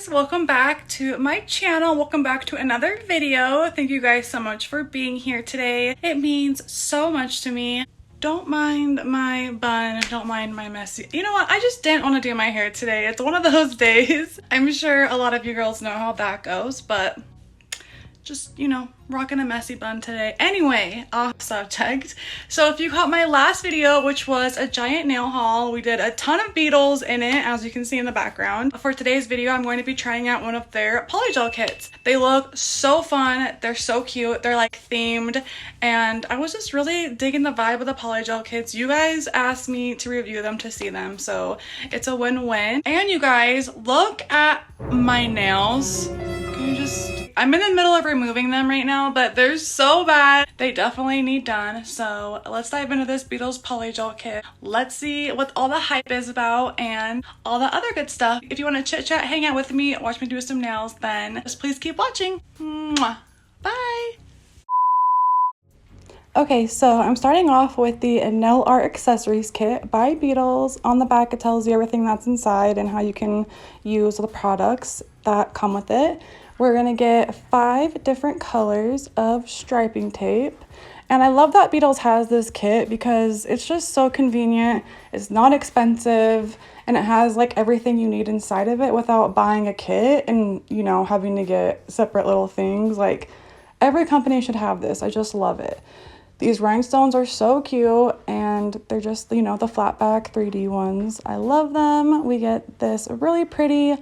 guys, welcome back to my channel. Welcome back to another video. Thank you guys so much for being here today. It means so much to me. Don't mind my bun, don't mind my messy. You know what? I just didn't want to do my hair today. It's one of those days. I'm sure a lot of you girls know how that goes, but just, you know, rocking a messy bun today. Anyway, off subject. So if you caught my last video, which was a giant nail haul, we did a ton of beetles in it, as you can see in the background. For today's video, I'm going to be trying out one of their polygel kits. They look so fun. They're so cute. They're like themed. And I was just really digging the vibe of the polygel kits. You guys asked me to review them to see them, so it's a win-win. And you guys, look at my nails. Can you just... I'm in the middle of removing them right now, but they're so bad. They definitely need done. So let's dive into this Beetles polygel kit. Let's see what all the hype is about and all the other good stuff. If you want to chit chat, hang out with me, watch me do some nails, then just please keep watching. Mwah. Bye. Okay, so I'm starting off with the Nail Art Accessories Kit by Beetles. On the back, it tells you everything that's inside and how you can use the products that come with it. We're gonna get 5 different colors of striping tape. And I love that Beetles has this kit because it's just so convenient. It's not expensive and it has like everything you need inside of it without buying a kit and, you know, having to get separate little things. Like, every company should have this. I just love it. These rhinestones are so cute and they're just, you know, the flat back 3D ones. I love them. We get this really pretty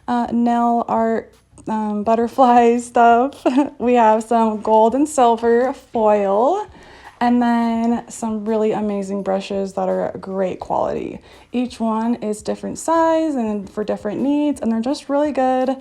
nail art butterfly stuff. We have some gold and silver foil and then some really amazing brushes that are great quality. Each one is different size and for different needs, and they're just really good.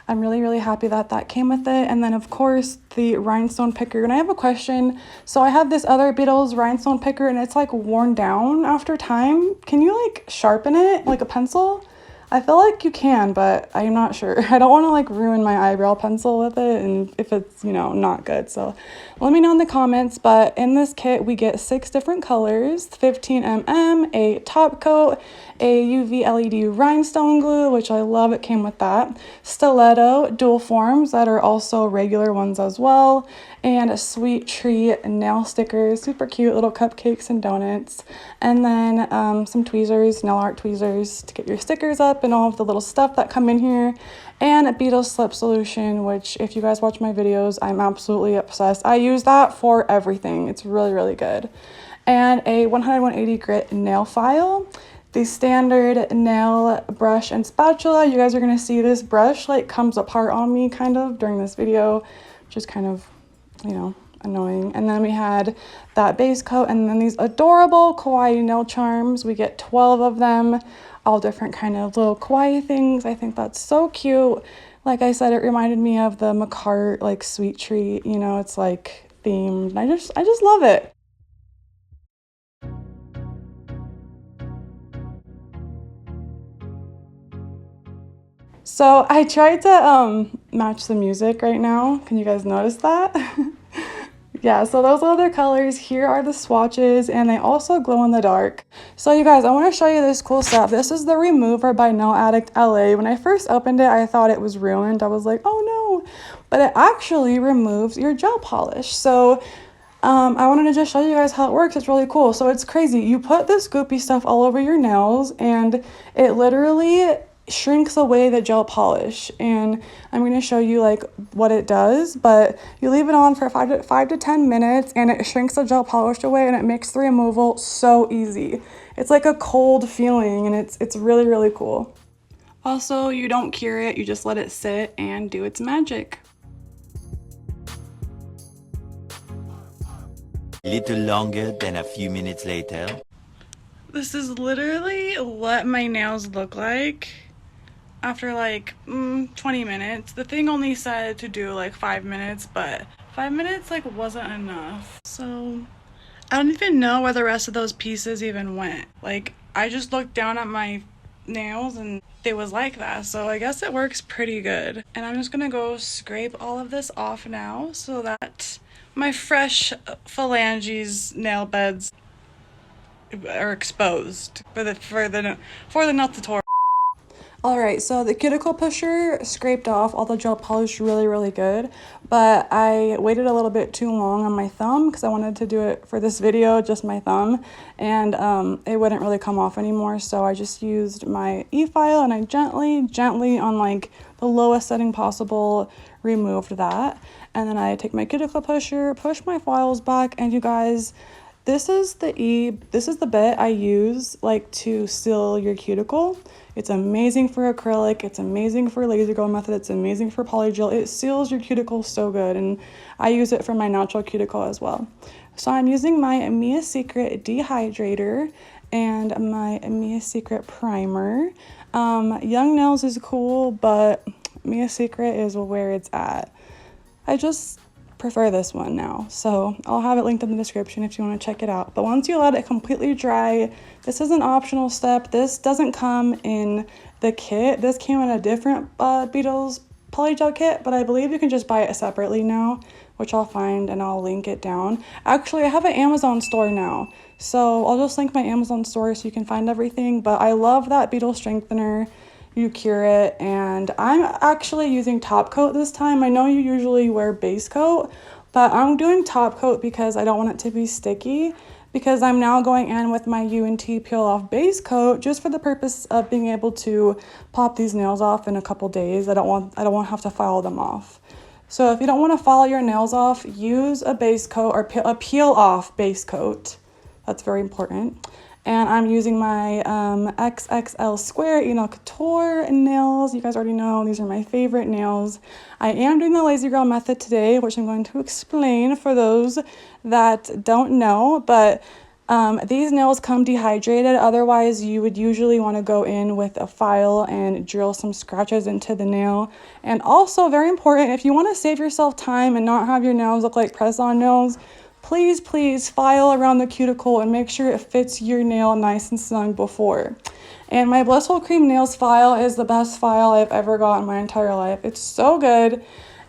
I'm really happy that that came with it. And then of course the rhinestone picker. And I have a question. So I have this other Beetles rhinestone picker and it's like worn down after time. Can you like sharpen it like a pencil? I feel like you can, but I'm not sure. I don't want to like ruin my eyebrow pencil with it and if it's, you know, not good. So let me know in the comments. But in this kit, we get 6 different colors, 15 mm, a top coat, a UV LED rhinestone glue, which I love. It came with that. Stiletto dual forms that are also regular ones as well. And a sweet treat nail stickers, super cute little cupcakes and donuts. And then some tweezers, nail art tweezers to get your stickers up and all of the little stuff that come in here. And a Beetles slip solution, which if you guys watch my videos, I'm absolutely obsessed. I use that for everything. It's really good. And a 100-180 grit nail file. The standard nail brush and spatula. You guys are going to see this brush like comes apart on me kind of during this video, which is kind of, you know, annoying. And then we had that base coat and then these adorable kawaii nail charms. We get 12 of them, all different kind of little kawaii things. I think that's so cute. Like I said, it reminded me of the McCart like sweet treat, you know, it's like themed. I just love it. So I tried to match the music right now. Can you guys notice that? Yeah, so those are the colors. Here are the swatches and they also glow in the dark. So you guys, I want to show you this cool stuff. This is the Remover by Nail Addict LA. When I first opened it, I thought it was ruined. I was like, oh no, but it actually removes your gel polish. So I wanted to just show you guys how it works. It's really cool. So it's crazy. You put this goopy stuff all over your nails and it literally shrinks away the gel polish, and I'm going to show you like what it does, but you leave it on for 5 to 10 minutes and it shrinks the gel polish away and it makes the removal so easy. It's like a cold feeling and it's really cool. Also, you don't cure it, you just let it sit and do its magic. A little longer than a few minutes later. This is literally what my nails look like after like 20 minutes. The thing only said to do like 5 minutes, but 5 minutes like wasn't enough. So I don't even know where the rest of those pieces even went. Like, I just looked down at my nails and it was like that. So I guess it works pretty good. And I'm just gonna go scrape all of this off now so that my fresh phalanges nail beds are exposed for the nail tutorial. All right, so the cuticle pusher scraped off all the gel polish really good, but I waited a little bit too long on my thumb because I wanted to do it for this video, just my thumb, and it wouldn't really come off anymore, so I just used my e-file and I gently on like the lowest setting possible removed that. And then I take my cuticle pusher, push my files back, and you guys, this is the bit I use like to seal your cuticle. It's amazing for acrylic, it's amazing for LazyGirl method, it's amazing for polygel. It seals your cuticle so good, and I use it for my natural cuticle as well. So I'm using my Mia Secret dehydrator and my Mia Secret primer. Young Nails is cool, but Mia Secret is where it's at. I just prefer this one now, so I'll have it linked in the description if you want to check it out. But once you let it completely dry, this is an optional step. This doesn't come in the kit. This came in a different Beetles Polygel kit, but I believe you can just buy it separately now, which I'll find and I'll link it down. Actually, I have an Amazon store now, so I'll just link my Amazon store so you can find everything. But I love that Beetle strengthener. You cure it, and I'm actually using top coat this time. I know you usually wear base coat, but I'm doing top coat because I don't want it to be sticky, because I'm now going in with my UNT peel off base coat just for the purpose of being able to pop these nails off in a couple days. I don't want to have to file them off. So if you don't want to file your nails off, use a base coat or a peel off base coat. That's very important. And I'm using my XXL square Couture nails. You guys already know these are my favorite nails. I am doing the LazyGirl method today, which I'm going to explain for those that don't know. But these nails come dehydrated. Otherwise, you would usually want to go in with a file and drill some scratches into the nail. And also, very important, if you want to save yourself time and not have your nails look like press-on nails, please file around the cuticle and make sure it fits your nail nice and snug before. And my Blissful Cream Nails file is the best file I've ever got in my entire life. It's so good.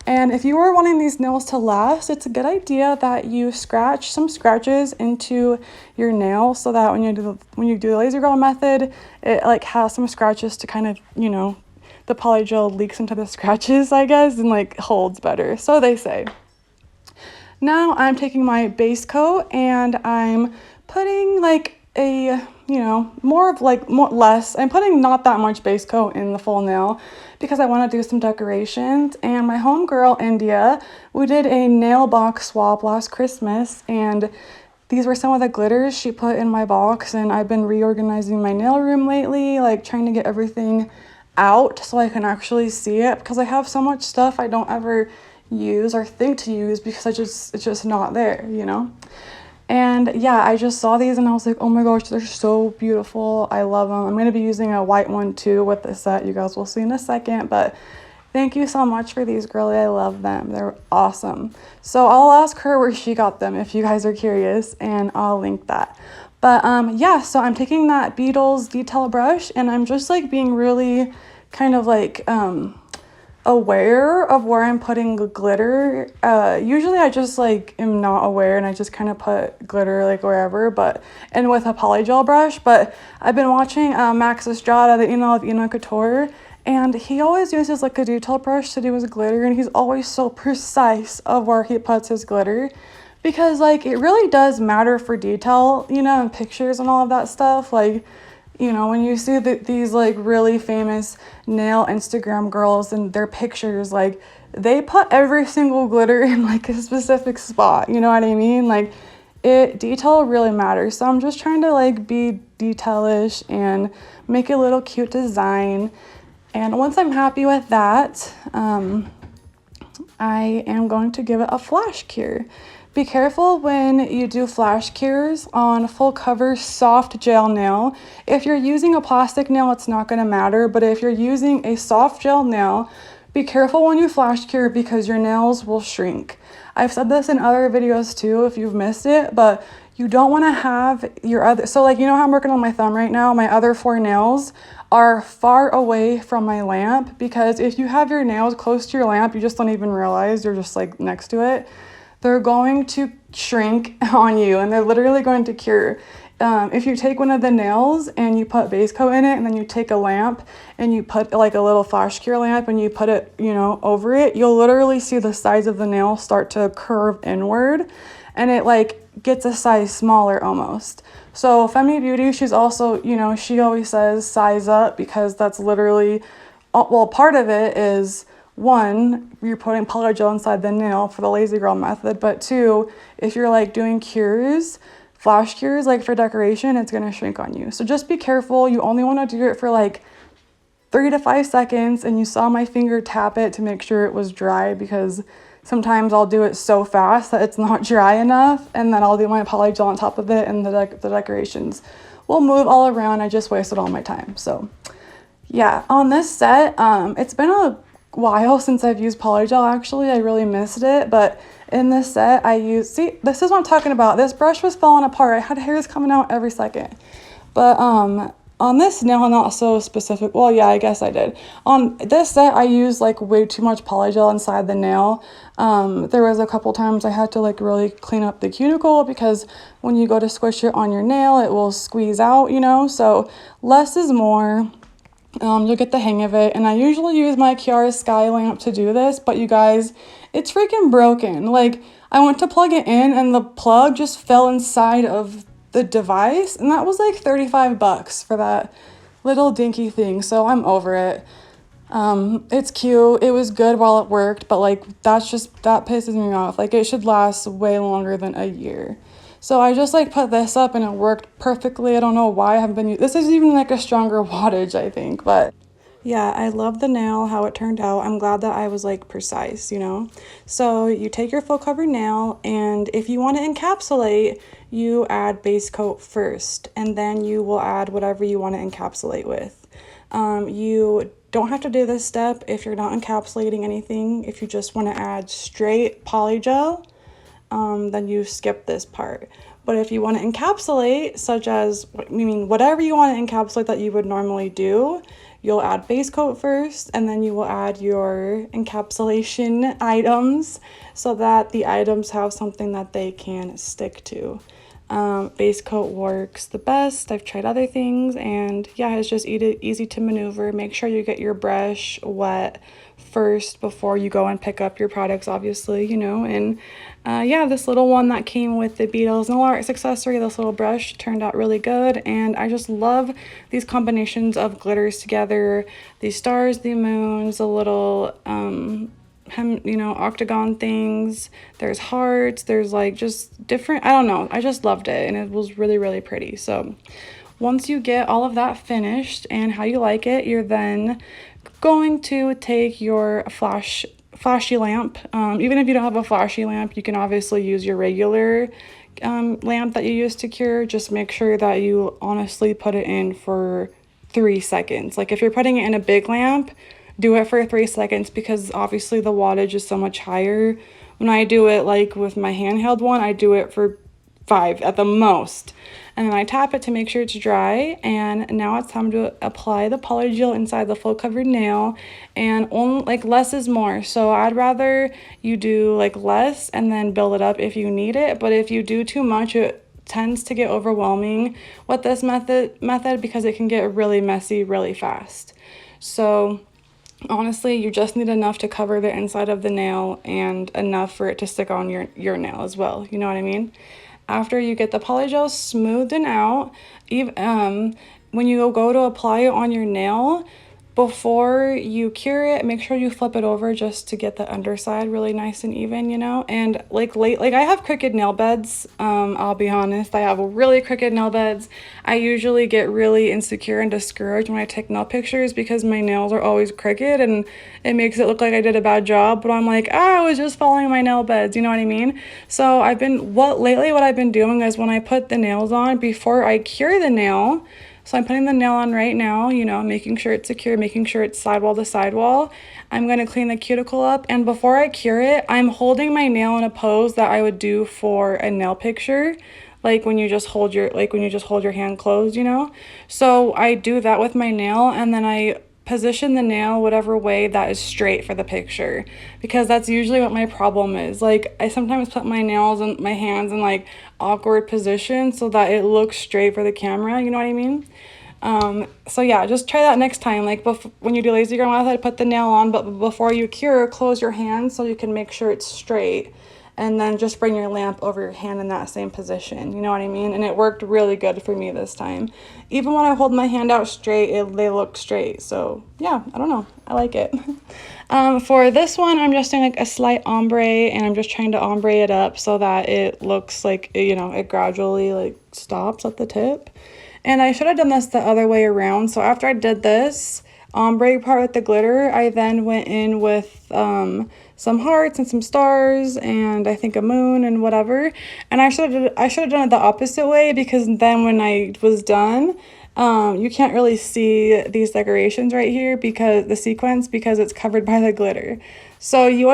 And if you are wanting these nails to last, it's a good idea that you scratch some scratches into your nail so that when you do the LazyGirl method, it like has some scratches to kind of, the polygel leaks into the scratches, I guess, and like holds better. So they say. Now I'm taking my base coat and I'm putting like a, I'm putting not that much base coat in the full nail because I want to do some decorations. And my homegirl, India, we did a nail box swap last Christmas, and these were some of the glitters she put in my box, and I've been reorganizing my nail room lately, like trying to get everything out so I can actually see it, because I have so much stuff I don't ever use or think to use because it's just not there, And yeah, I just saw these and I was like, oh my gosh, they're so beautiful. I love them. I'm going to be using a white one too with the set. You guys will see in a second, but thank you so much for these, girly. I love them. They're awesome. So I'll ask her where she got them if you guys are curious, and I'll link that. But yeah, so I'm taking that Beetles detail brush and I'm just like being really kind of like aware of where I'm putting the glitter. Usually I just like am not aware and I just kind of put glitter like wherever, and with a polygel brush. But I've been watching Max Estrada, of Couture, and he always uses like a detail brush to do his glitter, and he's always so precise of where he puts his glitter, because like it really does matter for detail, in pictures and all of that stuff. Like, when you see these like really famous nail Instagram girls and their pictures, like they put every single glitter in like a specific spot, you know what I mean? Like detail really matters. So I'm just trying to like be detailish and make a little cute design. And once I'm happy with that, I am going to give it a flash cure. Be careful when you do flash cures on full cover soft gel nail. If you're using a plastic nail, it's not going to matter, but if you're using a soft gel nail, be careful when you flash cure because your nails will shrink. I've said this in other videos too if you've missed it, but you don't want to have your other, so like, how I'm working on my thumb right now, my other 4 nails are far away from my lamp, because if you have your nails close to your lamp, you just don't even realize you're just like next to it. They're going to shrink on you and they're literally going to cure. if you take one of the nails and you put base coat in it, and then you take a lamp and you put like a little flash cure lamp and you put it, you know, over it, you'll literally see the size of the nail start to curve inward, and it like gets a size smaller almost. So Femi Beauty, she's also, you know, she always says size up, because that's literally, well, part of it is, one, you're putting polygel inside the nail for the LazyGirl method, but two, if you're like doing cures, flash cures, like for decoration, it's going to shrink on you. So just be careful. You only want to do it for like 3 to 5 seconds, and you saw my finger tap it to make sure it was dry, because sometimes I'll do it so fast that it's not dry enough, and then I'll do my polygel on top of it, and the decorations will move all around. I just wasted all my time. So yeah, on this set, it's been a while since I've used polygel. Actually, I really missed it, but in this set I used, see, this is what I'm talking about. This brush was falling apart. I had hairs coming out every second. But on this nail, not so specific. Well, yeah, I guess I did. On this set, I used like way too much polygel inside the nail. There was a couple times I had to like really clean up the cuticle, because when you go to squish it on your nail, it will squeeze out, you know. So less is more. You'll get the hang of it. And I usually use my Chiara Sky lamp to do this, but you guys, it's freaking broken. Like, I went to plug it in and the plug just fell inside of the device, and that was like 35 bucks for that little dinky thing. So I'm over it. It's cute. It was good while it worked, but like that pisses me off. Like, it should last way longer than a year. So I just like put this up and it worked perfectly. I don't know why I haven't been using this. Is even like a stronger wattage, I think, but yeah, I love the nail, how it turned out. I'm glad that I was like precise, you know. So you take your full cover nail, and if you want to encapsulate, you add base coat first, and then you will add whatever you want to encapsulate with. You don't have to do this step if you're not encapsulating anything. If you just want to add straight polygel, then you skip this part. But if you want to encapsulate, such as, I mean, whatever you want to encapsulate that you would normally do, you'll add base coat first, and then you will add your encapsulation items, so that the items have something that they can stick to. Base coat works the best. I've tried other things, and yeah, it's just easy to maneuver. Make sure you get your brush wet first before you go and pick up your products, obviously, you know. And yeah, this little one that came with the Beetles Nail Arts accessory, this little brush, turned out really good. And I just love these combinations of glitters together, the stars, the moons, the little you know, octagon things, there's hearts, there's like just different, I don't know, I just loved it, and it was really, really pretty. So once you get all of that finished and how you like it, you're then going to take your flashy lamp. Even if you don't have a flashy lamp, you can obviously use your regular lamp that you use to cure. Just make sure that you honestly put it in for 3 seconds. Like, if you're putting it in a big lamp, do it for 3 seconds, because obviously the wattage is so much higher. When I do it like with my handheld one, I do it for 5 at the most, and then I tap it to make sure it's dry. And now it's time to apply the polygel inside the full covered nail, and only like less is more. So I'd rather you do like less and then build it up if you need it, but if you do too much, it tends to get overwhelming with this method because it can get really messy really fast. So honestly, you just need enough to cover the inside of the nail and enough for it to stick on your nail as well. You know what I mean? After you get the polygel smoothed and out, even when you go to apply it on your nail, before you cure it, make sure you flip it over just to get the underside really nice and even, you know. And like I have crooked nail beds. I'll be honest, I have really crooked nail beds. I usually get really insecure and discouraged when I take nail pictures because my nails are always crooked and it makes it look like I did a bad job, but I'm like, I was just following my nail beds, you know what I mean? So lately what I've been doing is when I put the nails on, before I cure the nail, so I'm putting the nail on right now, you know, making sure it's secure, making sure it's sidewall to sidewall. I'm going to clean the cuticle up, and before I cure it, I'm holding my nail in a pose that I would do for a nail picture, like when you just hold your hand closed, you know. So I do that with my nail, and then I position the nail whatever way that is straight for the picture, because that's usually what my problem is. Like, I sometimes put my nails and my hands in like awkward positions so that it looks straight for the camera, you know what I mean? So yeah, just try that next time. Like, when you do LazyGirl method, put the nail on, but before you cure, close your hand so you can make sure it's straight, and then just bring your lamp over your hand in that same position, you know what I mean? And it worked really good for me this time. Even when I hold my hand out straight, they look straight. So yeah, I don't know, I like it. For this one, I'm just doing like a slight ombre, and I'm just trying to ombre it up so that it looks like, you know, it gradually like stops at the tip. And I should have done this the other way around. So after I did this ombre part with the glitter, I then went in with some hearts and some stars and I think a moon and whatever. And I should have done it the opposite way, because then when I was done, you can't really see these decorations right here, because the sequence, because it's covered by the glitter. So you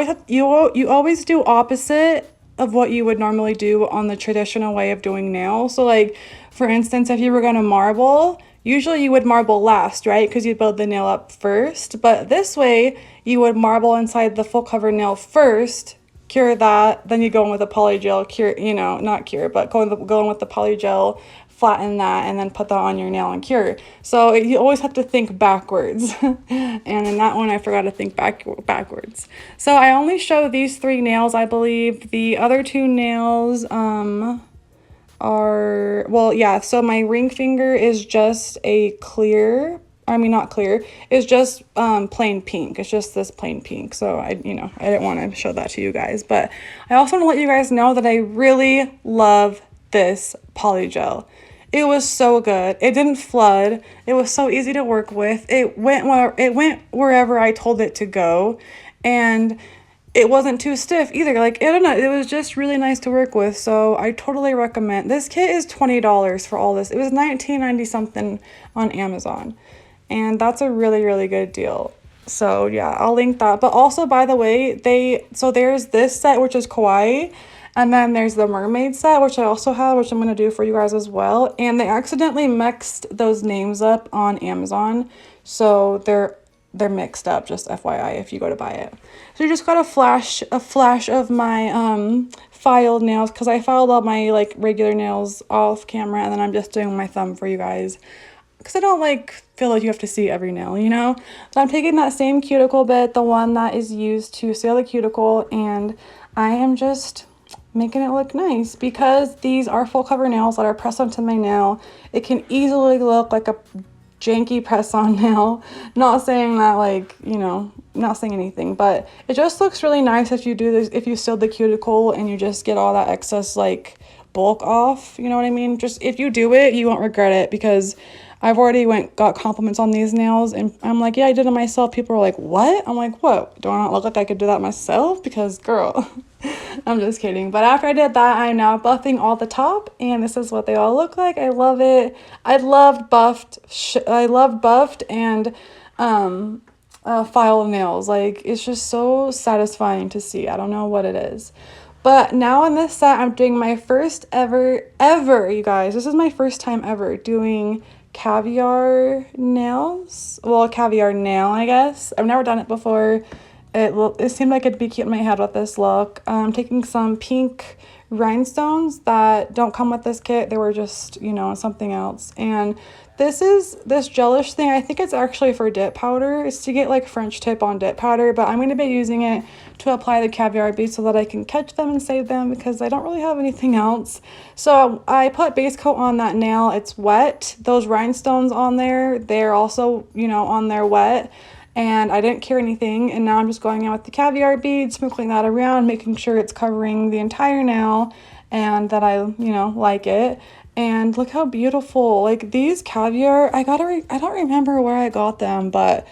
always do opposite of what you would normally do on the traditional way of doing nails. So like, for instance, if you were going to marble, usually you would marble last, right? Because you build the nail up first. But this way, you would marble inside the full cover nail first, cure that, then you go in with the polygel, cure, you know, not cure, but go in with the polygel, flatten that, and then put that on your nail and cure. So you always have to think backwards. And in that one, I forgot to think backwards. So I only show these 3 nails, I believe. The other 2 nails are, well, yeah, so my ring finger is just a clear, I mean, not clear, it's just plain pink. It's just this plain pink. So I didn't want to show that to you guys, but I also want to let you guys know that I really love this polygel. It was so good. It didn't flood. It was so easy to work with. It went wherever I told it to go, and it wasn't too stiff either. Like, I don't know, it was just really nice to work with. So I totally recommend. This kit is $20 for all this. It was $19.90 something on Amazon, and that's a really, really good deal. So yeah, I'll link that. But also, by the way, there's this set, which is KAWAII, and then there's the mermaid set, which I also have, which I'm going to do for you guys as well. And they accidentally mixed those names up on Amazon, so they're mixed up, just FYI, if you go to buy it. So you just got a flash of my filed nails, because I filed all my like regular nails off camera, and then I'm just doing my thumb for you guys, because I don't feel like you have to see every nail, you know? So I'm taking that same cuticle bit, the one that is used to seal the cuticle, and I am just making it look nice. Because these are full cover nails that are pressed onto my nail, it can easily look like a janky press-on nail. Not saying that, like, you know, not saying anything, but it just looks really nice if you do this, if you seal the cuticle and you just get all that excess like bulk off, you know what I mean? Just, if you do it, you won't regret it, because I've already got compliments on these nails, and I'm like, yeah, I did it myself. People are like, what? I'm like, what? Do I not look like I could do that myself? Because, girl, I'm just kidding. But after I did that, I'm now buffing all the top, and this is what they all look like. I love it. I loved buffed and file nails. Like, it's just so satisfying to see. I don't know what it is. But now on this set, I'm doing my first ever, you guys, this is my first time ever doing caviar nails. Well, a caviar nail, I guess. I've never done it before. It seemed like it'd be cute in my head with this look. I'm taking some pink rhinestones that don't come with this kit. They were just, you know, something else. And this gelish thing, I think it's actually for dip powder. It's to get like French tip on dip powder, but I'm going to be using it to apply the caviar beads so that I can catch them and save them, because I don't really have anything else. So I put base coat on that nail. It's wet. Those rhinestones on there, they're also, you know, on there wet. And I didn't cure anything, and now I'm just going in with the caviar beads, sprinkling that around, making sure it's covering the entire nail and that I, you know, like it. And look how beautiful. Like, these caviar, I don't remember where I got them, but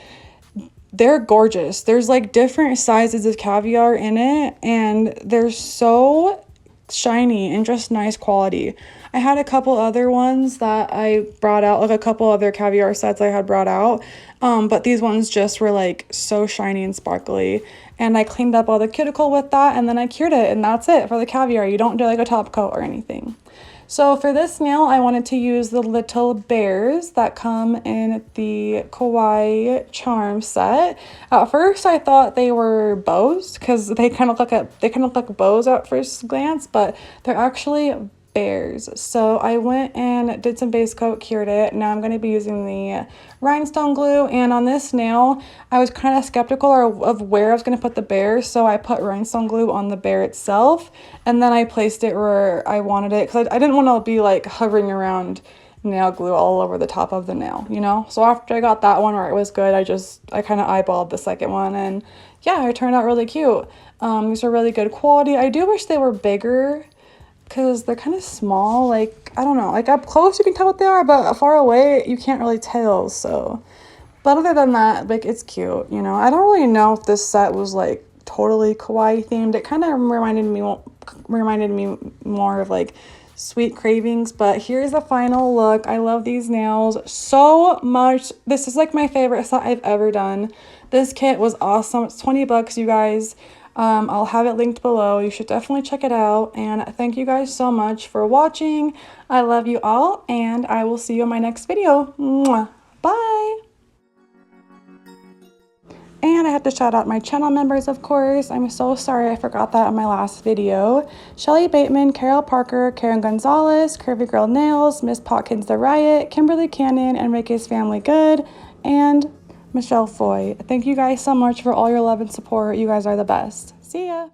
they're gorgeous. There's like different sizes of caviar in it, and they're so shiny and just nice quality. I had a couple other ones that I brought out, like a couple other caviar sets I had brought out, but these ones just were like so shiny and sparkly, and I cleaned up all the cuticle with that, and then I cured it, and that's it for the caviar. You don't do like a top coat or anything. So for this nail, I wanted to use the little bears that come in the KAWAII charm set. At first, I thought they were bows because they kind of look like bows at first glance, but they're actually bears. So I went and did some base coat, cured it. Now I'm going to be using the rhinestone glue, and on this nail I was kind of skeptical of where I was going to put the bear, so I put rhinestone glue on the bear itself, and then I placed it where I wanted it because I didn't want to be like hovering around nail glue all over the top of the nail, you know. So after I got that one where it was good, I kind of eyeballed the second one, and yeah, it turned out really cute. These are really good quality. I do wish they were bigger because they're kind of small. Like, I don't know, like up close you can tell what they are, but far away you can't really tell. So, but other than that, like, it's cute, you know. I don't really know if this set was like totally kawaii themed. It kind of reminded me more of like Sweet Cravings, but here's the final look. I love these nails so much. This is like my favorite set I've ever done. This kit was awesome. It's 20 bucks, you guys. I'll have it linked below. You should definitely check it out. And thank you guys so much for watching. I love you all, and I will see you in my next video. Mwah. Bye. And I have to shout out my channel members, of course. I'm so sorry I forgot that in my last video. Shelly Bateman, Carol Parker, Karen Gonzalez, Curvy Girl Nails, Miss Potkins the Riot, Kimberly Cannon, Enrique's Family Good, and Michelle Foy. Thank you guys so much for all your love and support. You guys are the best. See ya.